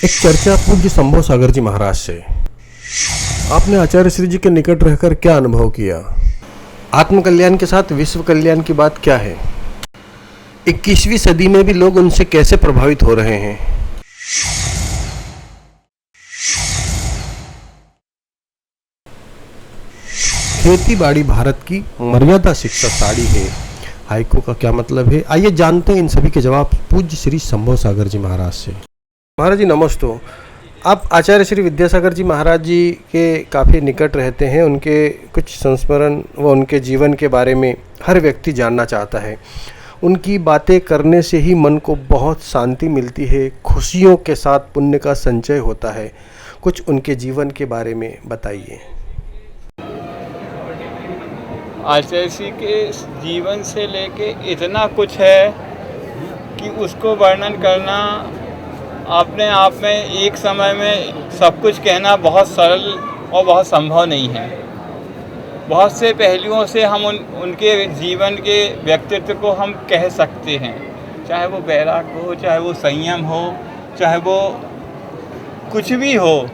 एक चर्चा पूज्य संभव सागर जी महाराज से। आपने आचार्य श्री जी के निकट रहकर क्या अनुभव किया? आत्मकल्याण के साथ विश्व कल्याण की बात क्या है? 21वीं सदी में भी लोग उनसे कैसे प्रभावित हो रहे हैं? खेती बाड़ी भारत की मर्यादा शिक्षा साड़ी है, हाइकू का क्या मतलब है? आइए जानते हैं इन सभी के जवाब पूज्य श्री संभव सागर जी महाराज से। महाराज जी नमस्ते। आप आचार्य श्री विद्यासागर जी महाराज जी के काफ़ी निकट रहते हैं। उनके कुछ संस्मरण व उनके जीवन के बारे में हर व्यक्ति जानना चाहता है। उनकी बातें करने से ही मन को बहुत शांति मिलती है, खुशियों के साथ पुण्य का संचय होता है। कुछ उनके जीवन के बारे में बताइए। आचार्य जी के जीवन से लेके इतना कुछ है कि उसको वर्णन करना अपने आप में एक समय में सब कुछ कहना बहुत सरल और बहुत संभव नहीं है। बहुत से पहलुओं से हम उनके जीवन के व्यक्तित्व को हम कह सकते हैं, चाहे वो वैराग्य हो, चाहे वो संयम हो, चाहे वो कुछ भी हो,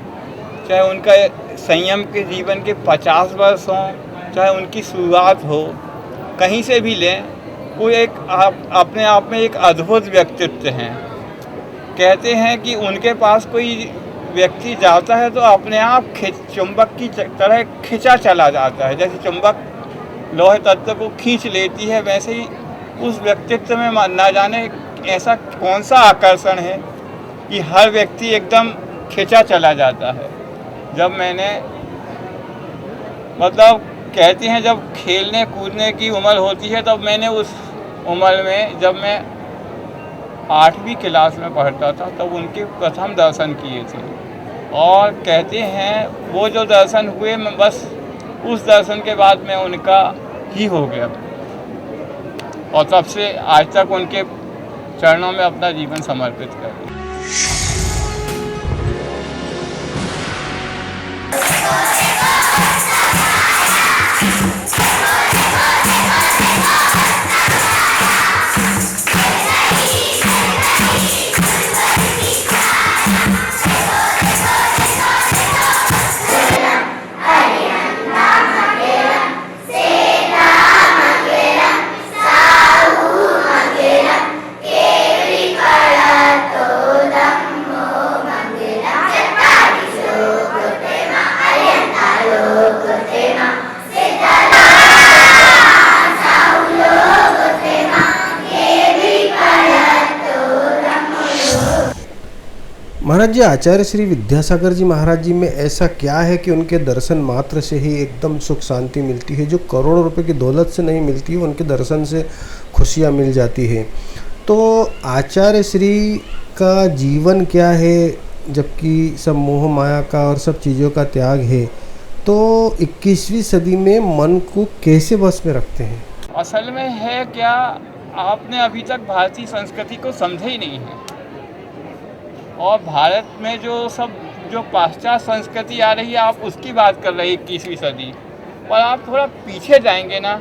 चाहे उनका संयम के जीवन के 50 वर्ष हों, चाहे उनकी शुरुआत हो, कहीं से भी लें, वो एक अपने आप में एक अद्भुत व्यक्तित्व हैं। कहते हैं कि उनके पास कोई व्यक्ति जाता है तो अपने आप चुंबक की तरह खिंचा चला जाता है। जैसे चुंबक लोहे तत्व को खींच लेती है, वैसे ही उस व्यक्तित्व में ना जाने ऐसा कौन सा आकर्षण है कि हर व्यक्ति एकदम खिंचा चला जाता है। जब मैंने मतलब कहते हैं जब खेलने कूदने की उम्र होती है, तब मैंने उस उम्र में जब मैं 8वीं क्लास में पढ़ता था तब उनके प्रथम दर्शन किए थे। और कहते हैं वो जो दर्शन हुए, मैं बस उस दर्शन के बाद मैं उनका ही हो गया और तब से आज तक उनके चरणों में अपना जीवन समर्पित कर दिया। महाराज जी, आचार्य श्री विद्यासागर जी महाराज जी में ऐसा क्या है कि उनके दर्शन मात्र से ही एकदम सुख शांति मिलती है, जो करोड़ों रुपए की दौलत से नहीं मिलती है, उनके दर्शन से खुशियाँ मिल जाती है? तो आचार्य श्री का जीवन क्या है, जबकि सब मोह माया का और सब चीज़ों का त्याग है, तो 21वीं सदी में मन को कैसे बस में रखते हैं? असल में है क्या, आपने अभी तक भारतीय संस्कृति को समझे ही नहीं है। और भारत में जो पाश्चात्य संस्कृति आ रही है, आप उसकी बात कर रहे हैं 21वीं सदी। और आप थोड़ा पीछे जाएंगे ना,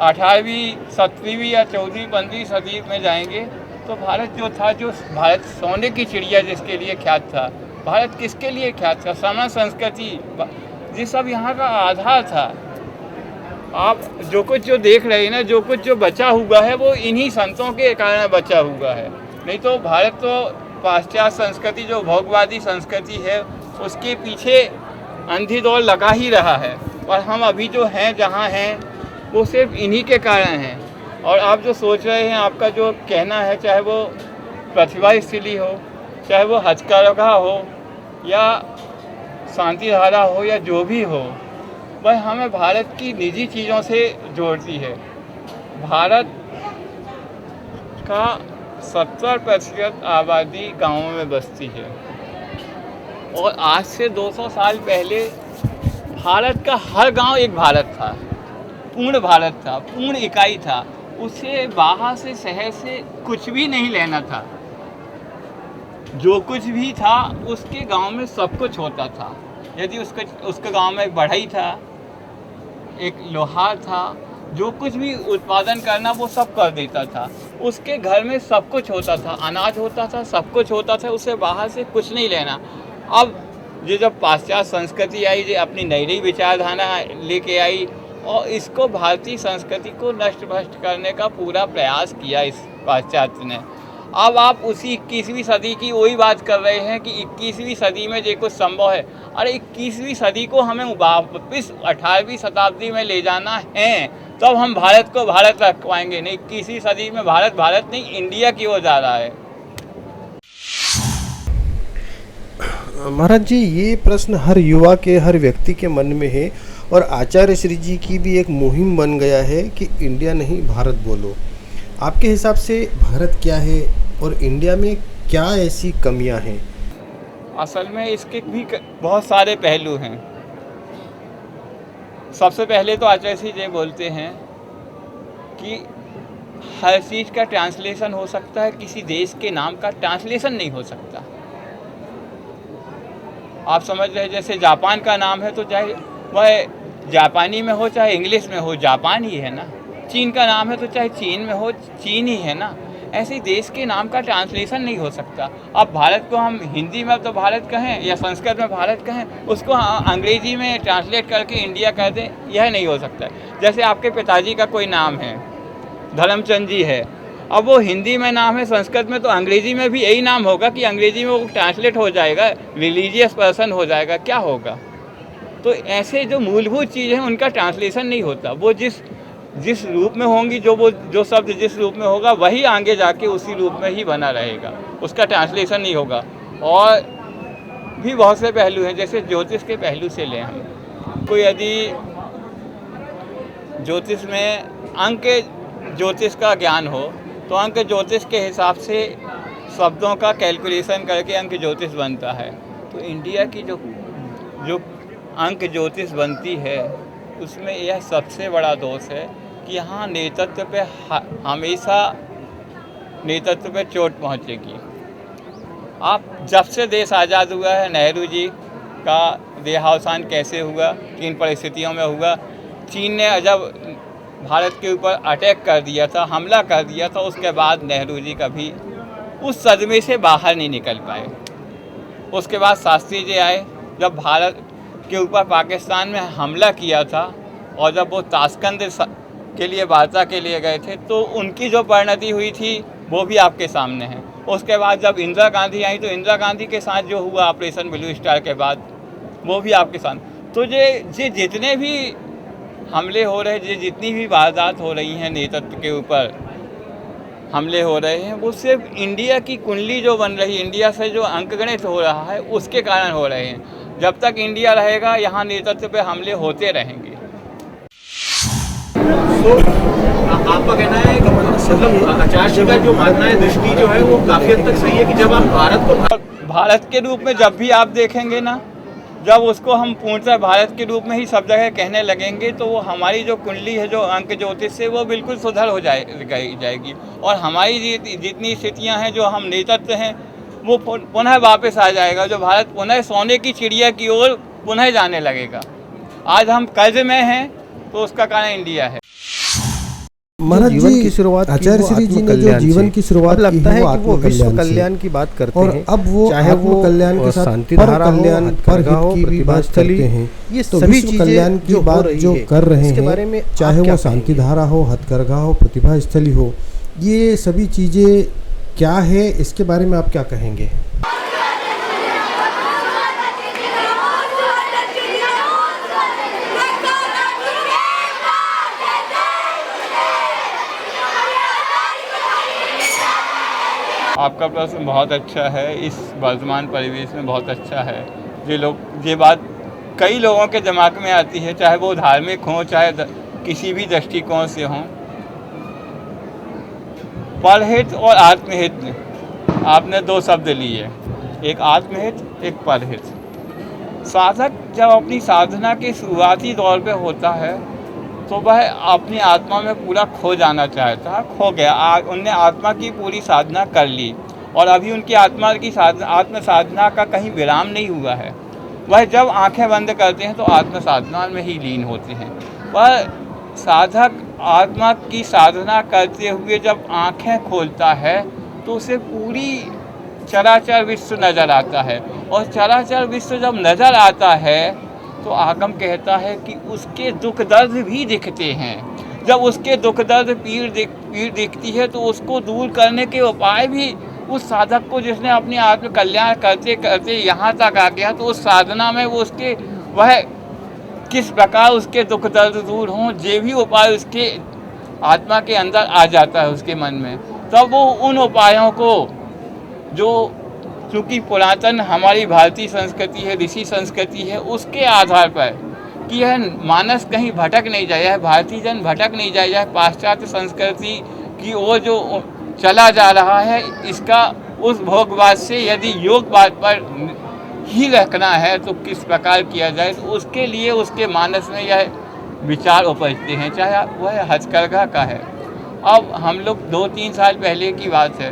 18वीं 17वीं या 14वीं 15वीं सदी में जाएंगे, तो भारत जो था, जो भारत सोने की चिड़िया जिसके लिए ख्यात था, भारत किसके लिए ख्यात था? समान संस्कृति, ये सब यहाँ का आधार था। आप जो कुछ जो देख रहे हैं ना, जो कुछ जो बचा हुआ है, वो इन्हीं संतों के कारण बचा हुआ है। नहीं तो भारत तो पाश्चात्य संस्कृति, जो भोगवादी संस्कृति है, उसके पीछे अंधी दौड़ लगा ही रहा है। और हम अभी जो हैं, जहाँ हैं, वो सिर्फ इन्हीं के कारण हैं। और आप जो सोच रहे हैं, आपका जो कहना है, चाहे वो प्रतिभा स्थली हो, चाहे वो हथकरघा हो, या शांति धारा हो, या जो भी हो, वह हमें भारत की निजी चीज़ों से जोड़ती है। भारत का 70% आबादी गाँवों में बसती है। और आज से 200 साल पहले भारत का हर गांव एक भारत था, पूर्ण भारत था, पूर्ण इकाई था। उसे बाहर से, शहर से कुछ भी नहीं लेना था। जो कुछ भी था उसके गांव में सब कुछ होता था। यदि उसके गांव में एक बढ़ई था, एक लोहार था, जो कुछ भी उत्पादन करना वो सब कर देता था। उसके घर में सब कुछ होता था, अनाज होता था, सब कुछ होता था, उसे बाहर से कुछ नहीं लेना। अब ये जब पाश्चात्य संस्कृति आई, जो अपनी नई नई विचारधारा लेके आई और इसको भारतीय संस्कृति को नष्ट भ्रष्ट करने का पूरा प्रयास किया इस पाश्चात्य ने। अब आप उसी 21वीं सदी की वही बात कर रहे हैं कि 21वीं सदी में ये कुछ संभव है। अरे 21वीं सदी को हमें वापस 18वीं शताब्दी में ले जाना है, तब हम भारत को भारत रख पाएंगे। नहीं, 21वीं सदी में भारत भारत नहीं, इंडिया की ओर जा रहा है। महाराज जी, ये प्रश्न हर युवा के, हर व्यक्ति के मन में है और आचार्य श्री जी की भी एक मुहिम बन गया है कि इंडिया नहीं भारत बोलो। आपके हिसाब से भारत क्या है और इंडिया में क्या ऐसी कमियां हैं? असल में इसके भी बहुत सारे पहलू हैं। सबसे पहले तो आचार्य श्री जी बोलते हैं कि हर चीज़ का ट्रांसलेशन हो सकता है, किसी देश के नाम का ट्रांसलेशन नहीं हो सकता। आप समझ रहे हैं, जैसे जापान का नाम है तो चाहे वह जापानी में हो चाहे इंग्लिश में हो, जापान ही है ना। चीन का नाम है तो चाहे चीन में हो, चीन ही है ना। ऐसे देश के नाम का ट्रांसलेशन नहीं हो सकता। अब भारत को हम हिंदी में तो भारत कहें या संस्कृत में भारत कहें, उसको अंग्रेजी में ट्रांसलेट करके इंडिया कह दें, यह नहीं हो सकता। जैसे आपके पिताजी का कोई नाम है, धर्मचंद जी है, अब वो हिंदी में नाम है, संस्कृत में, तो अंग्रेजी में भी यही नाम होगा कि अंग्रेजी में वो ट्रांसलेट हो जाएगा, रिलीजियस पर्सन हो जाएगा, क्या होगा। तो ऐसे जो मूलभूत चीज़ें हैं उनका ट्रांसलेशन नहीं होता। वो जिस रूप में होंगी, जो शब्द जिस रूप में होगा वही आगे जाके उसी रूप में ही बना रहेगा, उसका ट्रांसलेशन नहीं होगा। और भी बहुत से पहलू हैं, जैसे ज्योतिष के पहलू से लें हम, कोई यदि ज्योतिष में अंक ज्योतिष का ज्ञान हो तो अंक ज्योतिष के हिसाब से शब्दों का कैलकुलेशन करके अंक ज्योतिष बनता है। तो इंडिया की जो अंक ज्योतिष बनती है उसमें यह सबसे बड़ा दोष है कि यहाँ नेतृत्व पे हमेशा नेतृत्व पे चोट पहुँचेगी। आप जब से देश आज़ाद हुआ है, नेहरू जी का देहावसान कैसे हुआ, किन परिस्थितियों में हुआ, चीन ने जब भारत के ऊपर अटैक कर दिया था, हमला कर दिया था, उसके बाद नेहरू जी कभी उस सदमे से बाहर नहीं निकल पाए। उसके बाद शास्त्री जी आए, जब भारत के ऊपर पाकिस्तान में हमला किया था और जब वो ताशकंद के लिए वार्ता के लिए गए थे, तो उनकी जो परिणति हुई थी वो भी आपके सामने है। उसके बाद जब इंदिरा गांधी आई तो इंदिरा गांधी के साथ जो हुआ ऑपरेशन ब्लू स्टार के बाद, वो भी आपके साथ। तो ये जितने भी हमले हो रहे हैं, जितनी भी वारदात हो रही हैं, नेतृत्व के ऊपर हमले हो रहे हैं, वो सिर्फ इंडिया की कुंडली जो बन रही है, इंडिया से जो अंकगणित हो रहा है, उसके कारण हो रहे हैं। जब तक इंडिया रहेगा, यहाँ नेतृत्व पे हमले होते रहेंगे। तो आपका कहना है कि मतलब आचार्य जी का जो मानना है, दृष्टि जो है वो काफ़ी हद तक सही है कि जब आप भारत के रूप में जब भी आप देखेंगे ना, जब उसको हम पूर्णतः भारत के रूप में ही सब जगह कहने लगेंगे, तो वो हमारी जो कुंडली है, जो अंक ज्योतिष से, वो बिल्कुल सुधर हो जाएगी और हमारी जितनी स्थितियां हैं, जो हम नेतृत्व हैं, वो पुनः वापस आ जाएगा। जो भारत पुनः सोने की चिड़िया की ओर पुनः जाने लगेगा। आज हम कर्ज में हैं तो उसका कारण इंडिया है। महाराज जीवन की शुरुआत आचार्य श्री जी ने जो जीवन की शुरुआत लगता है कि वो विश्व कल्याण की बात करते और हैं, अब वो चाहे वो कल्याण के साथ शांति पर धारा हो, कल्याण पर हित की भी बात करते हैं। ये तो सभी विश्व कल्याण की बात जो कर रहे इसके बारे हैं, में चाहे आप क्या वो शांति धारा हो, हथकरघा हो, प्रतिभा स्थली हो, ये सभी चीजें क्या है, इसके बारे में आप क्या कहेंगे? आपका प्रश्न बहुत अच्छा है, इस वर्तमान परिवेश में बहुत अच्छा है। ये बात कई लोगों के दिमाग में आती है, चाहे वो धार्मिक हों, चाहे किसी भी दृष्टिकोण से हों। परहित और आत्महित, आपने दो शब्द लिए, एक आत्महित, एक परहित। साधक जब अपनी साधना के शुरुआती दौर पे होता है तो वह अपनी आत्मा में पूरा खो जाना चाहता है, खो गया। उनने आत्मा की पूरी साधना कर ली और अभी उनकी आत्मा की आत्म साधना का कहीं विराम नहीं हुआ है। वह जब आंखें बंद करते हैं तो आत्म साधना में ही लीन होते हैं। वह साधक आत्मा की साधना करते हुए जब आंखें खोलता है तो उसे पूरी चराचर विश्व नज़र आता है, और चराचर विश्व जब नज़र आता है तो आगम कहता है कि उसके दुख दर्द भी दिखते हैं। जब उसके दुख दर्द पीड़ दिखती है तो उसको दूर करने के उपाय भी उस साधक को, जिसने अपने आत्म कल्याण करते करते यहाँ तक आ गया, तो उस साधना में वो उसके वह किस प्रकार उसके दुख दर्द दूर हों, ये भी उपाय उसके आत्मा के अंदर आ जाता है उसके मन में। तब वो उन उपायों को, जो चूँकि पुरातन हमारी भारतीय संस्कृति है, ऋषि संस्कृति है, उसके आधार पर कि यह मानस कहीं भटक नहीं जाए, यह भारतीय जन भटक नहीं जाए, यह पाश्चात्य संस्कृति की ओर जो चला जा रहा है, इसका उस भोगवाद से यदि योगवाद पर ही रखना है तो किस प्रकार किया जाए, तो उसके लिए उसके मानस में यह विचार उपजते हैं, चाहे वह हथकरघा का है। अब हम लोग 2-3 साल पहले की बात है,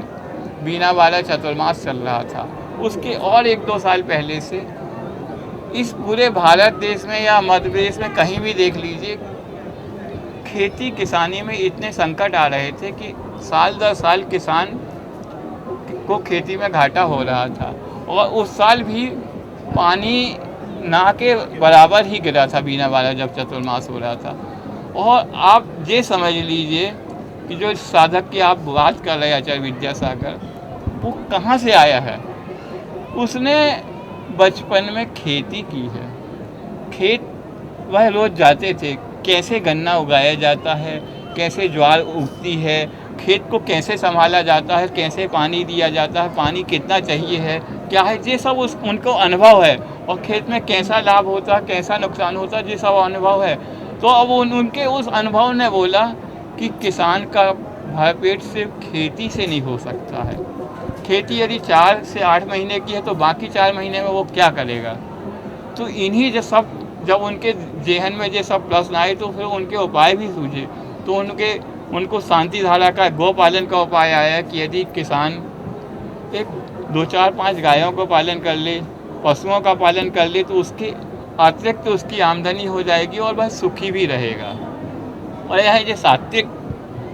बीना वाला चतुर्मास चल रहा था, उसके और 1-2 साल पहले से इस पूरे भारत देश में या मध्य प्रदेश में कहीं भी देख लीजिए, खेती किसानी में इतने संकट आ रहे थे कि साल दर साल किसान को खेती में घाटा हो रहा था, और उस साल भी पानी ना के बराबर ही गिरा था बीना वाला जब चतुर्मास हो रहा था। और आप ये समझ लीजिए कि जो साधक की आप बात कर रहे हैं आचार्य विद्यासागर, वो कहाँ से आया है? उसने बचपन में खेती की है। खेत वह रोज़ जाते थे, कैसे गन्ना उगाया जाता है, कैसे ज्वार उगती है, खेत को कैसे संभाला जाता है, कैसे पानी दिया जाता है, पानी कितना चाहिए है, क्या है, ये सब उनको अनुभव है। और खेत में कैसा लाभ होता है, कैसा नुकसान होता है, ये सब अनुभव है। तो अब उनके उस अनुभव ने बोला कि किसान का भरपेट सिर्फ खेती से नहीं हो सकता है। खेती यदि 4 से 8 महीने की है तो बाकी 4 महीने में वो क्या करेगा? तो इन्हीं जब उनके जेहन में ये सब प्रश्न आए तो फिर उनके उपाय भी सूझे। तो उनको शांति धारा का गौ पालन का उपाय आया कि यदि किसान एक 2-4-5 गायों को पालन कर ले, पशुओं का पालन कर ले, तो उसके अतिरिक्त उसकी आमदनी हो जाएगी और वह सुखी भी रहेगा। और यह जो सात्विक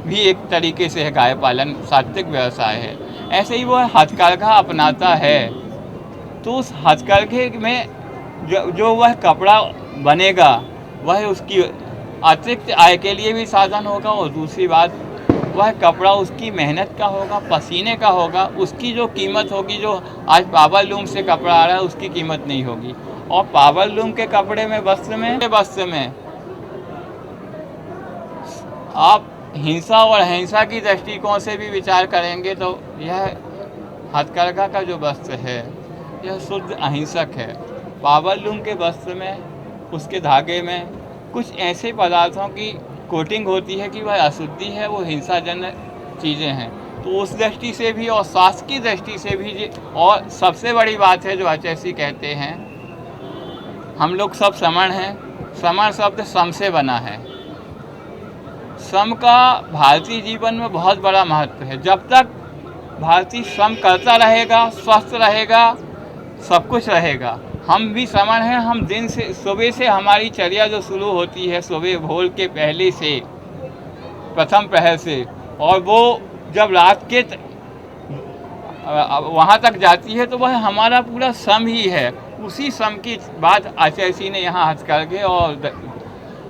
भी एक तरीके से है, गाय पालन सात्विक व्यवसाय है। ऐसे ही वो हथकरघा अपनाता है, तो उस हथकरघे में जो वह कपड़ा बनेगा वह उसकी अतिरिक्त आय के लिए भी साधन होगा, और दूसरी बात वह कपड़ा उसकी मेहनत का होगा, पसीने का होगा। उसकी जो कीमत होगी, जो आज पावर लूम से कपड़ा आ रहा है, उसकी कीमत नहीं होगी। और पावर लूम के कपड़े में वस्त्र में आप हिंसा और अहिंसा की दृष्टिकोण से भी विचार करेंगे तो यह हथकरघा का जो वस्त्र है यह शुद्ध अहिंसक है। पावर लूम के वस्त्र में, उसके धागे में कुछ ऐसे पदार्थों की कोटिंग होती है कि वह अशुद्धि है, वो हिंसाजनक चीज़ें हैं। तो उस दृष्टि से भी और स्वास्थ्य की दृष्टि से भी, और सबसे बड़ी बात है जो आचार्य कहते हैं, हम लोग सब समण हैं। समण शब्द सम से बना है। सम का भारतीय जीवन में बहुत बड़ा महत्व है। जब तक भारतीय सम करता रहेगा, स्वस्थ रहेगा, सब कुछ रहेगा। हम भी समण हैं। हम दिन से, सुबह से हमारी चर्या जो शुरू होती है, सुबह भोर के पहले से, प्रथम प्रहर से, और वो जब रात के वहाँ तक जाती है तो वह हमारा पूरा सम ही है। उसी सम की बात आचार्य ने यहाँ हथकरघे और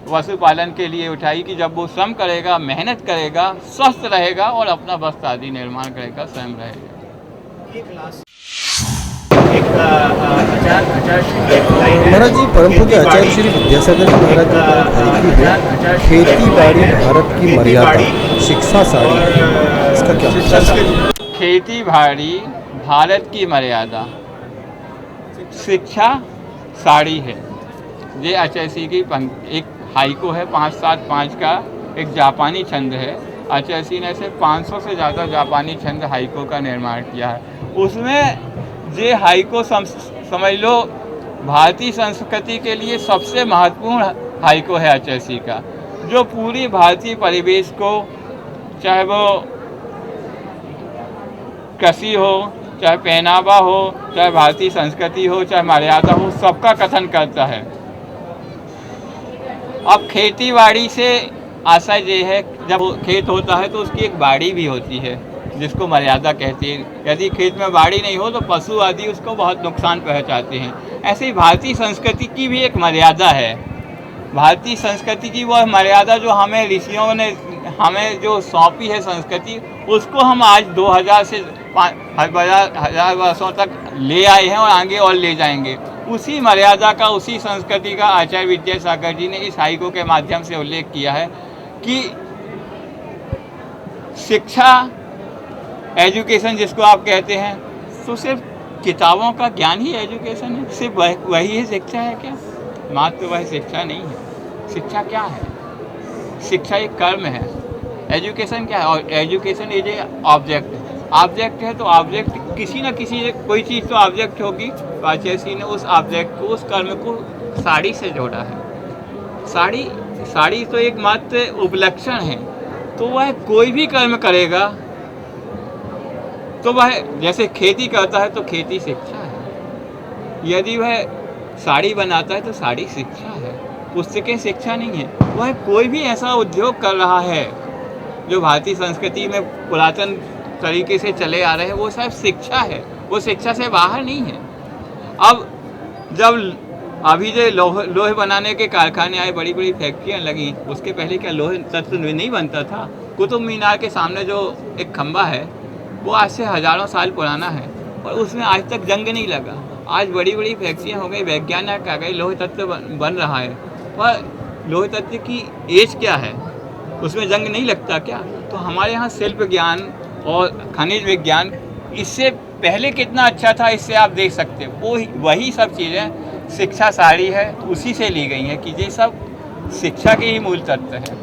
पशुपालन के लिए उठाई कि जब वो श्रम करेगा, मेहनत करेगा, स्वस्थ रहेगा और अपना वस्त्र आदि निर्माण करेगा, स्वयं रहेगा। महाराज जी, परम पूज्य आचार्य श्री विद्यासागर जी महाराज जी का एक है, खेती बाड़ी भारत की मर्यादा, शिक्षा साड़ी, इसका क्या मतलब? खेती बाड़ी भारत की मर्यादा, शिक्षा साड़ी है। ये आचार्य की एक हाइको है 575 का, एक जापानी छंद है। आचार्य ने से 500 से ज़्यादा जापानी छंद हाइको का निर्माण किया है। उसमें ये हाइको समझ लो भारतीय संस्कृति के लिए सबसे महत्वपूर्ण हाइको है आचार्य का, जो पूरी भारतीय परिवेश को, चाहे वो कृषि हो, चाहे पहनावा हो, चाहे भारतीय संस्कृति हो, चाहे मर्यादा हो, सबका कथन करता है। अब खेती बाड़ी से आशय ये है, जब खेत होता है तो उसकी एक बाड़ी भी होती है जिसको मर्यादा कहते हैं। यदि खेत में बाड़ी नहीं हो तो पशु आदि उसको बहुत नुकसान पहुंचाते हैं। ऐसे ही भारतीय संस्कृति की भी एक मर्यादा है। भारतीय संस्कृति की वह मर्यादा जो हमें ऋषियों ने हमें जो सौंपी है संस्कृति, उसको हम आज 2000 से 5000 वर्षों तक ले आए हैं और आगे और ले जाएंगे। उसी मर्यादा का, उसी संस्कृति का आचार्य विद्यासागर जी ने इस हाइकू के माध्यम से उल्लेख किया है कि शिक्षा, एजुकेशन जिसको आप कहते हैं, तो सिर्फ किताबों का ज्ञान ही एजुकेशन है? सिर्फ वही है शिक्षा है क्या? मात्र वह शिक्षा नहीं है। शिक्षा क्या है? शिक्षा एक कर्म है। एजुकेशन क्या है? और education is a object. Object है तो ऑब्जेक्ट किसी न किसी कोई चीज़ तो ऑब्जेक्ट होगी। तो आचार्य जी ने उस ऑब्जेक्ट को, उस कर्म को साड़ी से जोड़ा है। साड़ी तो एक मात्र उपलक्षण है। तो वह कोई भी कर्म करेगा तो वह जैसे खेती करता है तो खेती शिक्षा है। यदि वह साड़ी बनाता है तो साड़ी शिक्षा है, पुस्तकें शिक्षा नहीं है। वह कोई भी ऐसा उद्योग कर रहा है जो भारतीय संस्कृति में पुरातन तरीके से चले आ रहे हैं, वो सब शिक्षा है, वो शिक्षा से बाहर नहीं है। अब जब अभी जो लोहे बनाने के कारखाने आए, बड़ी बड़ी फैक्ट्रियाँ लगी, उसके पहले क्या लोहे तत्व नहीं बनता था? कुतुब मीनार के सामने जो एक खंबा है वो आज से हज़ारों साल पुराना है और उसमें आज तक जंग नहीं लगा। आज बड़ी बड़ी फैक्ट्रियाँ हो गई, वैज्ञानिक आ गए, लोहे तत्व बन रहा है, पर लोहे तत्व की एज क्या है? उसमें जंग नहीं लगता क्या? तो हमारे यहाँ शिल्प ज्ञान और खनिज विज्ञान इससे पहले कितना अच्छा था, इससे आप देख सकते हो। वही सब चीज़ें शिक्षा साड़ी है, उसी से ली गई हैं कि ये सब शिक्षा के ही मूल तत्व हैं।